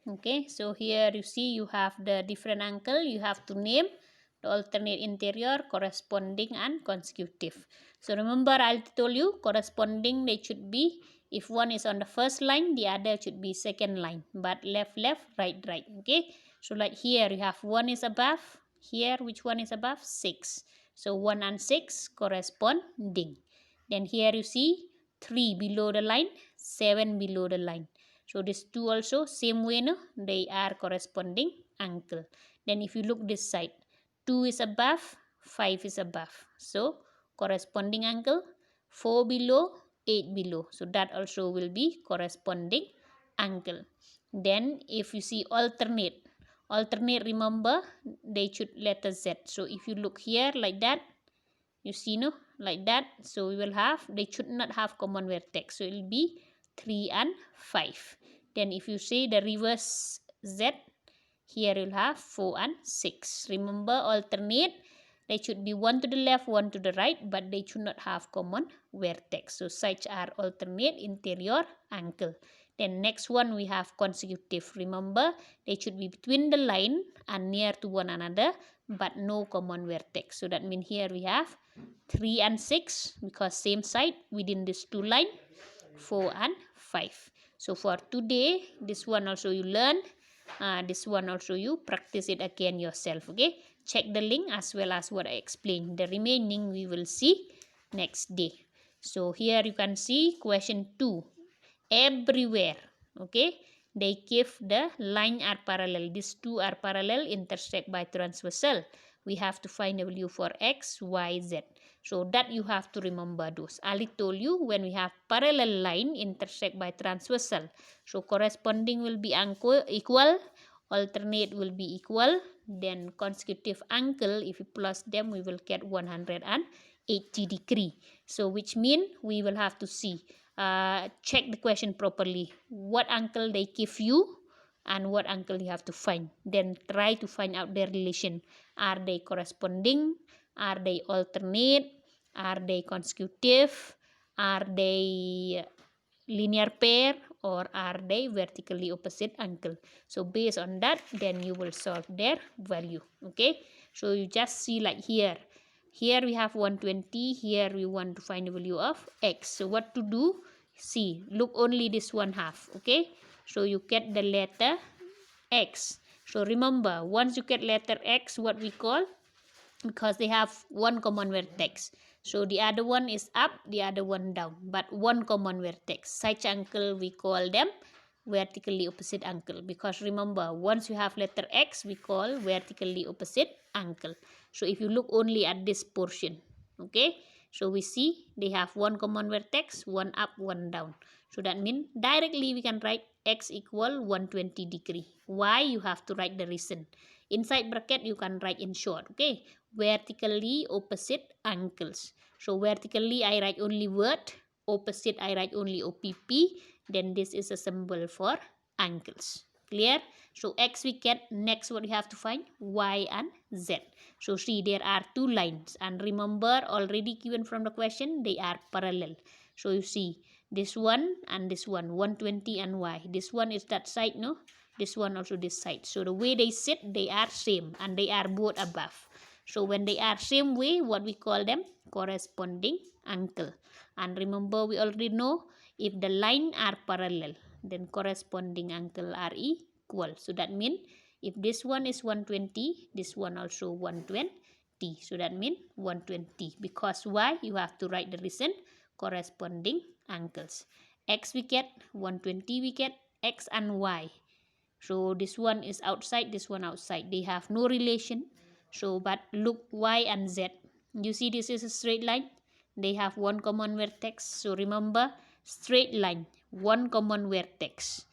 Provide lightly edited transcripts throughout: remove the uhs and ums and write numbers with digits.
Okay, so here you see you have the different angle. You have to name the alternate interior, corresponding, and consecutive. So remember I told you corresponding they should be, if one is on the first line, the other should be second line, but left, right, right. Okay, so like here you have one is above, here which one is above? 6. So 1 and 6 corresponding. Then here you see 3 below the line, 7 below the line. So these two also same way, no? They are corresponding angle. Then if you look this side, 2 is above, 5 is above. So corresponding angle, 4 below, 8 below. So that also will be corresponding angle. Then if you see alternate, remember they should letter Z. So if you look here like that, you see, no, like that. So we will have, they should not have common vertex. So it will be 3 and 5. Then if you see the reverse Z, here you'll have 4 and 6. Remember alternate, they should be one to the left, one to the right, but they should not have common vertex. So such are alternate interior angle. Then next one we have consecutive. Remember they should be between the line and near to one another, but no common vertex. So that means here we have 3 and 6 because same side within these two line, 4 and 5. So for today, this one also you learn, this one also you practice it again yourself. Okay, check the link as well as what I explained. The remaining we will see next day. So here you can see question 2. Everywhere, okay, they give the line are parallel. These two are parallel, intersect by transversal. We have to find the value for x, y, z. So that you have to remember those. Ali told you when we have parallel line intersect by transversal. So corresponding will be equal, alternate will be equal, then consecutive angle, if we plus them, we will get 180 degree. So which mean we will have to see, check the question properly. What angle they give you and what angle you have to find. Then try to find out their relation. Are they corresponding? Are they alternate? Are they consecutive? Are they linear pair? Or are they vertically opposite angle? So based on that, then you will solve their value. Okay, so you just see like here. Here we have 120. Here we want to find the value of x. So what to do? See, look only this one half. Okay, so you get the letter x. So remember, once you get letter x, what we call, because they have one common vertex. So the other one is up, the other one down, but one common vertex. Such angle we call them vertically opposite angle, because remember once you have letter x we call vertically opposite angle. So if you look only at this portion, okay, so we see they have one common vertex, one up, one down. So that means directly we can write x equal 120 degree. Why? You have to write the reason. Inside bracket you can write in short, okay, vertically opposite angles. So vertically I write only word, opposite I write only OPP, then this is a symbol for angles. Clear? So x we get, next what we have to find, y and z. So see, there are two lines, and remember already given from the question they are parallel. So you see this one and this one, 120 and y. This one is that side, no, this one also this side. So the way they sit, they are same and they are both above. So when they are same way, what we call them, corresponding angle. And remember we already know, if the line are parallel, then corresponding angle are equal. So that means if this one is 120, this one also 120. So that means 120. Because why? You have to write the reason, corresponding angles. X we get 120, we get x and y. So this one is outside, this one outside. They have no relation. So but look y and z. You see this is a straight line. They have one common vertex. So remember, straight line, one common vertex,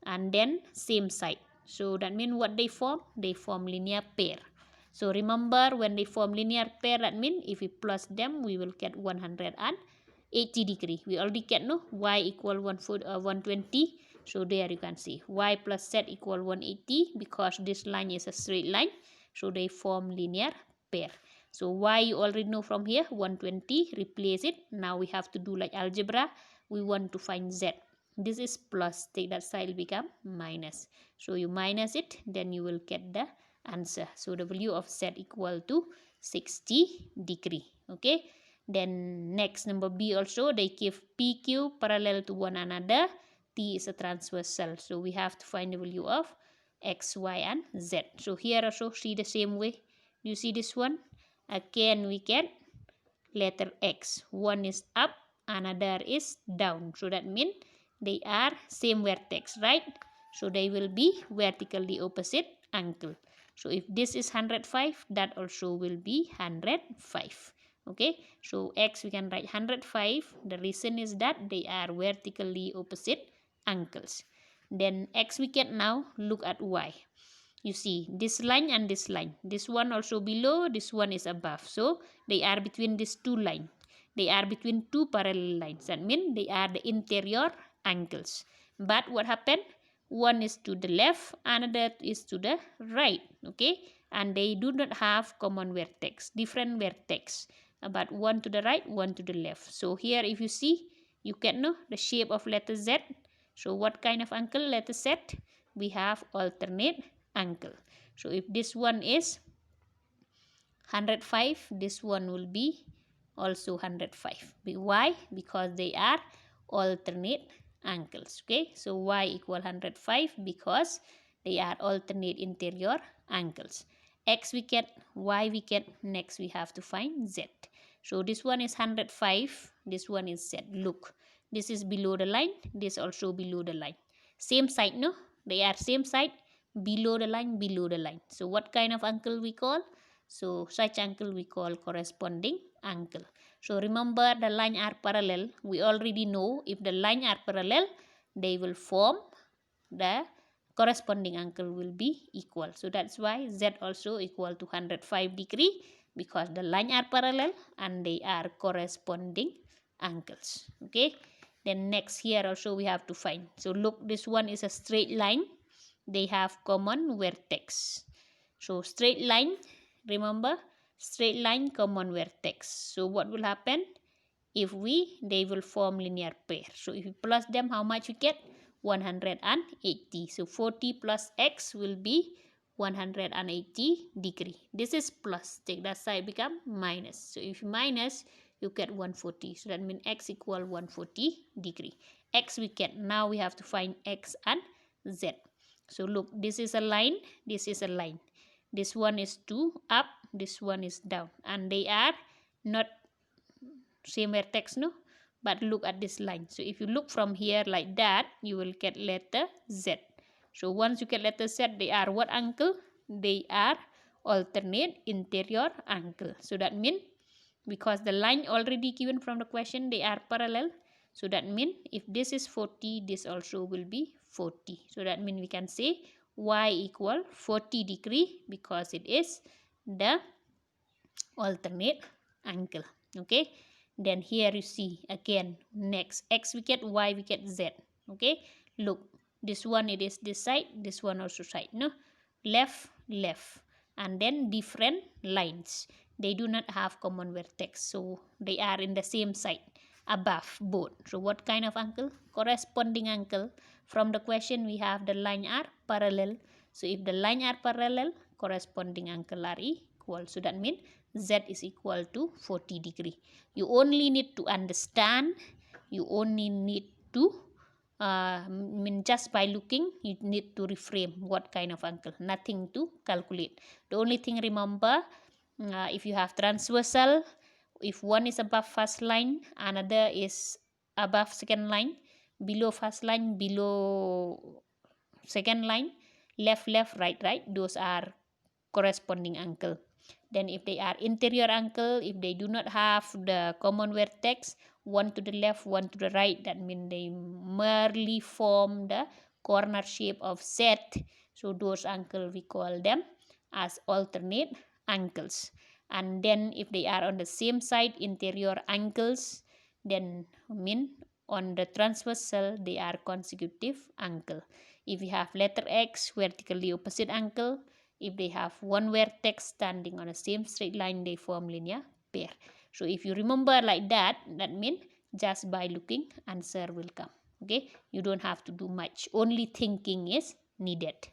and then same side. So that means what they form? They form linear pair. So remember when they form linear pair, that means if we plus them, we will get 180 degree. We already get, no, y equal 120. So there you can see y plus z equal 180, because this line is a straight line. So they form linear pair. So y you already know from here, 120, replace it. Now we have to do like algebra. We want to find z. This is plus, take that side become minus. So you minus it, then you will get the answer. So the value of z equal to 60 degree. Okay. Then next number B also, they give PQ parallel to one another. T is a transversal. So we have to find the value of X, Y, and Z. So here also see the same way. You see this one? Again we get letter X. One is up, another is down. So that means they are same vertex, right? So they will be vertically opposite angle. So if this is 105, that also will be 105. Okay, so X we can write 105. The reason is that they are vertically opposite angles. Then X we can now look at Y. You see this line and this line. This one also below, this one is above. So they are between these two lines. They are between two parallel lines. That means they are the interior angles. But what happened? One is to the left, another is to the right. Okay, and they do not have common vertex, different vertex. But one to the right, one to the left. So here if you see, you can know the shape of letter Z. So what kind of angle letter Z? We have alternate angle. So if this one is 105, this one will be also 105. Why? Because they are alternate angles. Okay, so Y equal 105 because they are alternate interior angles. X we get, Y we get, next we have to find Z. So this one is 105, this one is Z. Look, this is below the line, this also below the line. Same side, no? They are same side, below the line, below the line. So what kind of angle we call? So such angle we call corresponding angle. So remember the line are parallel. We already know if the line are parallel, they will form the corresponding angle will be equal. So that's why Z also equal to 105 degree because the line are parallel and they are corresponding angles. Okay. Then next here also we have to find. So look, this one is a straight line. They have common vertex. So straight line, remember, straight line common vertex. So what will happen? If they will form linear pair. So if you plus them, how much you get? 180. So 40 plus X will be 180 degree. This is plus. Take that side become minus. So if you minus, you get 140. So that means X equal 140 degree. X we get. Now we have to find X and Z. So look, this is a line. This is a line. This one is 2 up. This one is down. And they are not same vertex, no? But look at this line. So if you look from here like that, you will get letter Z. So once you get letter Z, they are what angle? They are alternate interior angle. So that means because the line already given from the question, they are parallel. So that means if this is 40, this also will be 40. So that means we can say Y equal 40 degree because it is the alternate angle. Okay. Then here you see again next X we get, Y we get, Z. Okay, look, this one it is this side, this one also side, no? Left, left, and then different lines. They do not have common vertex, so they are in the same side above both. So what kind of angle? Corresponding angle. From the question we have the line are parallel. So if the line are parallel, corresponding angle are equal. So that means Z is equal to 40 degree. You only need to understand, you only need to just by looking, you need to reframe what kind of angle, nothing to calculate. The only thing remember, if you have transversal, if one is above first line, another is above second line, below first line, below second line, left, left, right, right, those are corresponding angle. Then if they are interior angle, if they do not have the common vertex, one to the left, one to the right, that means they merely form the corner shape of Z. So those angle we call them as alternate angles. And then if they are on the same side, interior angles, then mean on the transversal they are consecutive angle. If you have letter X, vertically opposite angle. If they have one vertex standing on the same straight line, they form linear pair. So if you remember like that, that means just by looking, answer will come. Okay, you don't have to do much, only thinking is needed.